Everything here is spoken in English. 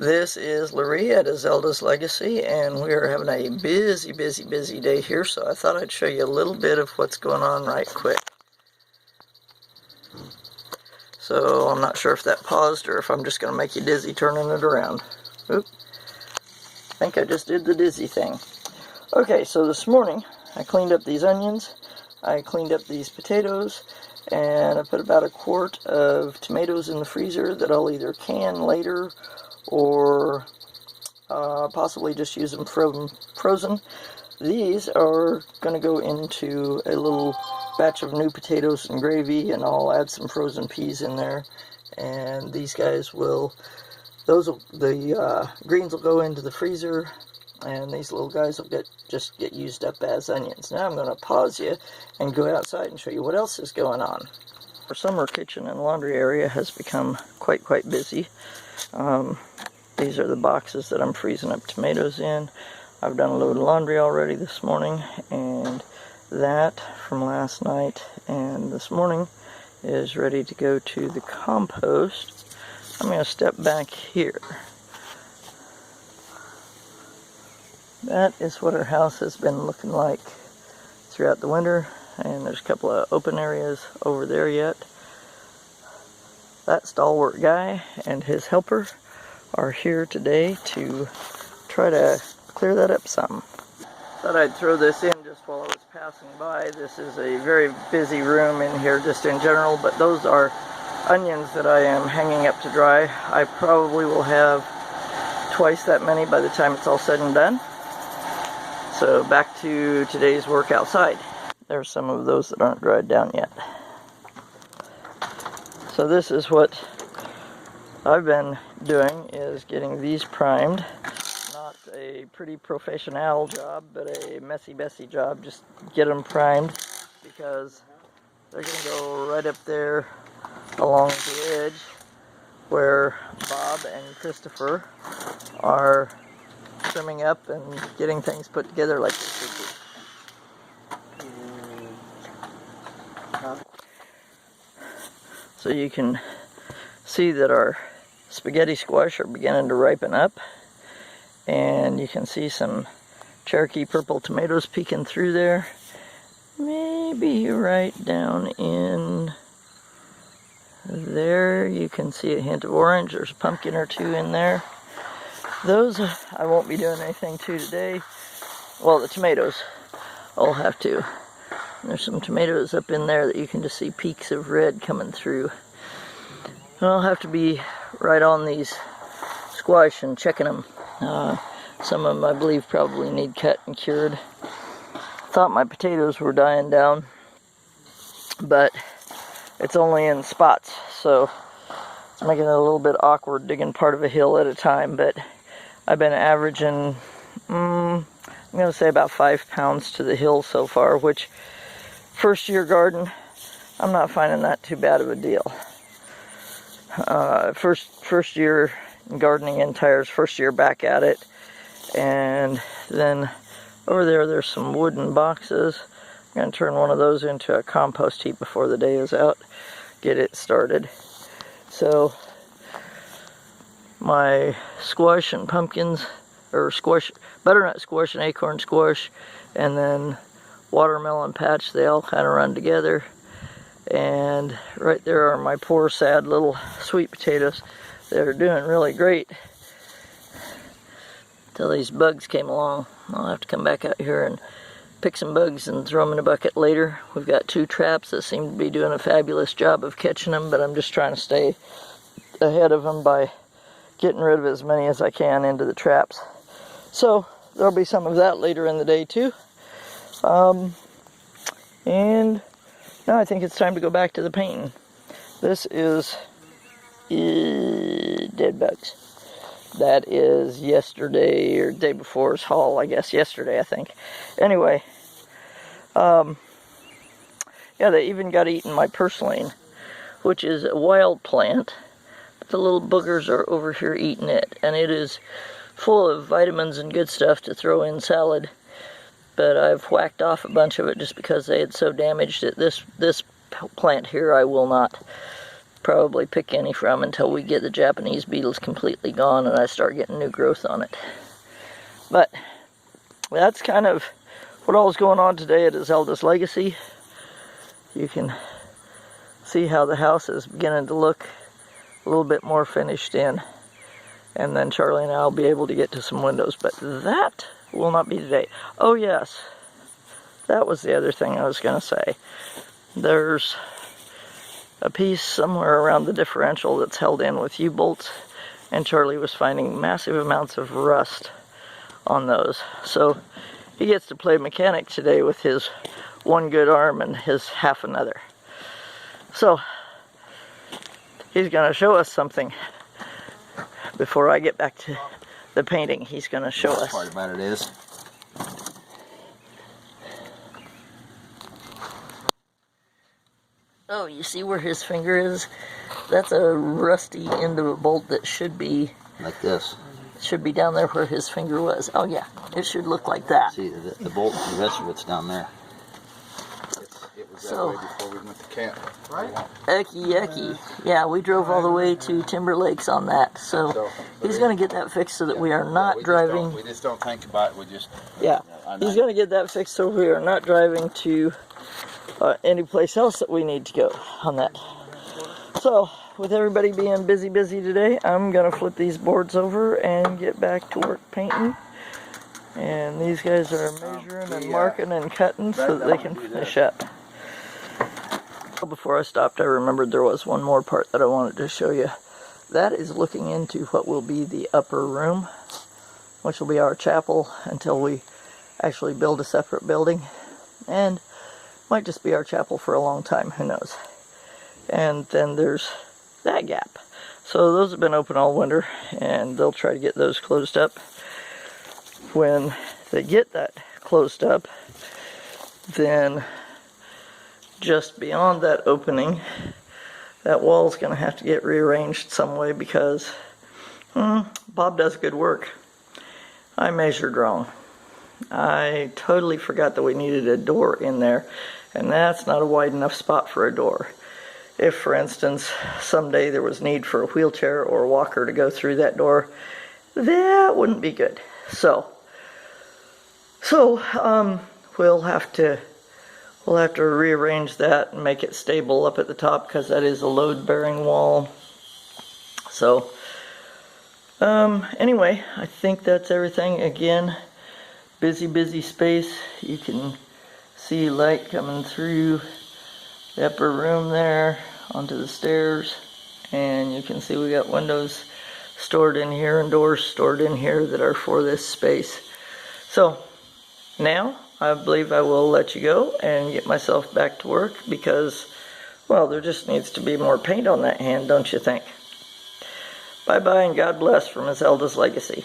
This is Charlaree at Azelda's Legacy, and we are having a busy day here, so I thought I'd show you a little bit of what's going on right quick. So I'm not sure if that paused or if I'm just going to make you dizzy turning it around. Oop. I think I just did the dizzy thing. Okay, so this morning I cleaned up these onions, I cleaned up these potatoes, and I put about a quart of tomatoes in the freezer that I'll either can later or possibly just use them frozen. These are going to go into a little batch of new potatoes and gravy, and I'll add some frozen peas in there. And these guys will, the greens will go into the freezer, and these little guys will just get used up as onions. Now I'm going to pause you and go outside and show you what else is going on. Our summer kitchen and laundry area has become quite busy. These are the boxes that I'm freezing up tomatoes in. I've done a load of laundry already this morning, and that from last night and this morning is ready to go to the compost. I'm going to step back here. That is what our house has been looking like throughout the winter, and there's a couple of open areas over there yet. That stalwart guy and his helper are here today to try to clear that up some. Thought I'd throw this in just while I was passing by. This is a very busy room in here just in general, but those are onions that I am hanging up to dry. I probably will have twice that many by the time it's all said and done. So back to today's work outside. There's some of those that aren't dried down yet. So this is what I've been doing, is getting these primed. Not a pretty professional job, but a messy job. Just get them primed because they're going to go right up there along the edge where Bob and Christopher are trimming up and getting things put together like they should be. So you can see that our spaghetti squash are beginning to ripen up, and you can see some Cherokee purple tomatoes peeking through there. Maybe right down in there you can see a hint of orange. There's a pumpkin or two in there. Those I won't be doing anything to today. Well, the tomatoes I'll have to. There's some tomatoes up in there that you can just see peaks of red coming through. And I'll have to be right on these squash and checking them. Some of them I believe probably need cut and cured. Thought my potatoes were dying down, but it's only in spots, so it's making it a little bit awkward digging part of a hill at a time. But I've been averaging, I'm going to say about 5 pounds to the hill so far, which first year garden, I'm not finding that too bad of a deal. First year gardening in tires, first year back at it. And then over there's some wooden boxes. I'm going to turn one of those into a compost heap before the day is out, get it started. So my squash and pumpkins, or squash, butternut squash and acorn squash, and then watermelon patch, they all kind of run together. And right there are my poor sad little sweet potatoes. They're doing really great until these bugs came along. I'll have to come back out here and pick some bugs and throw them in a bucket later. We've got 2 traps that seem to be doing a fabulous job of catching them, but I'm just trying to stay ahead of them by getting rid of as many as I can into the traps. So there'll be some of that later in the day too. And now I think it's time to go back to the painting. This is dead bugs. That is yesterday or day before's haul, I guess. Yesterday, I think. Anyway, yeah, they even got eaten my purslane, which is a wild plant. The little boogers are over here eating it, and it is full of vitamins and good stuff to throw in salad. But I've whacked off a bunch of it just because they had so damaged it. This plant here I will not probably pick any from until we get the Japanese beetles completely gone and I start getting new growth on it. But that's kind of what all's going on today at Azelda's Legacy. You can see how the house is beginning to look a little bit more finished in. And then Charlie and I will be able to get to some windows, but that will not be today. Oh yes, that was the other thing I was going to say. There's a piece somewhere around the differential that's held in with U-bolts, and Charlie was finding massive amounts of rust on those. So he gets to play mechanic today with his one good arm and his half another. So he's going to show us something. Before I get back to the painting, he's going to show us. The part about it is, oh, you see where his finger is? That's a rusty end of a bolt that should be like this. Should be down there where his finger was. Oh yeah, it should look like that. See, the bolt, the rest of it's down there. It was that way before we went to camp, right? Ecky. Yeah, we drove all the way to Timber Lakes on that. So he's going to get that fixed so that we are not driving. We just don't think about it. We just. Yeah, he's going to get that fixed so we are not driving to any place else that we need to go on that. So, with everybody being busy today, I'm going to flip these boards over and get back to work painting. And these guys are measuring and marking and cutting so that they can finish up. Before I stopped, I remembered there was one more part that I wanted to show you. That is looking into what will be the upper room, which will be our chapel until we actually build a separate building. And might just be our chapel for a long time, who knows. And then there's that gap. So those have been open all winter, and they'll try to get those closed up. When they get that closed up, then just beyond that opening, that wall's going to have to get rearranged some way because Bob does good work. I measured wrong. I totally forgot that we needed a door in there, and that's not a wide enough spot for a door. If, for instance, someday there was need for a wheelchair or a walker to go through that door, that wouldn't be good. So we'll have to rearrange that and make it stable up at the top because that is a load-bearing wall. So anyway, I think that's everything. Again, busy space. You can see light coming through the upper room there onto the stairs, and you can see we got windows stored in here and doors stored in here that are for this space. So now I believe I will let you go and get myself back to work because, well, there just needs to be more paint on that hand, don't you think? Bye bye and God bless from Azelda's Legacy.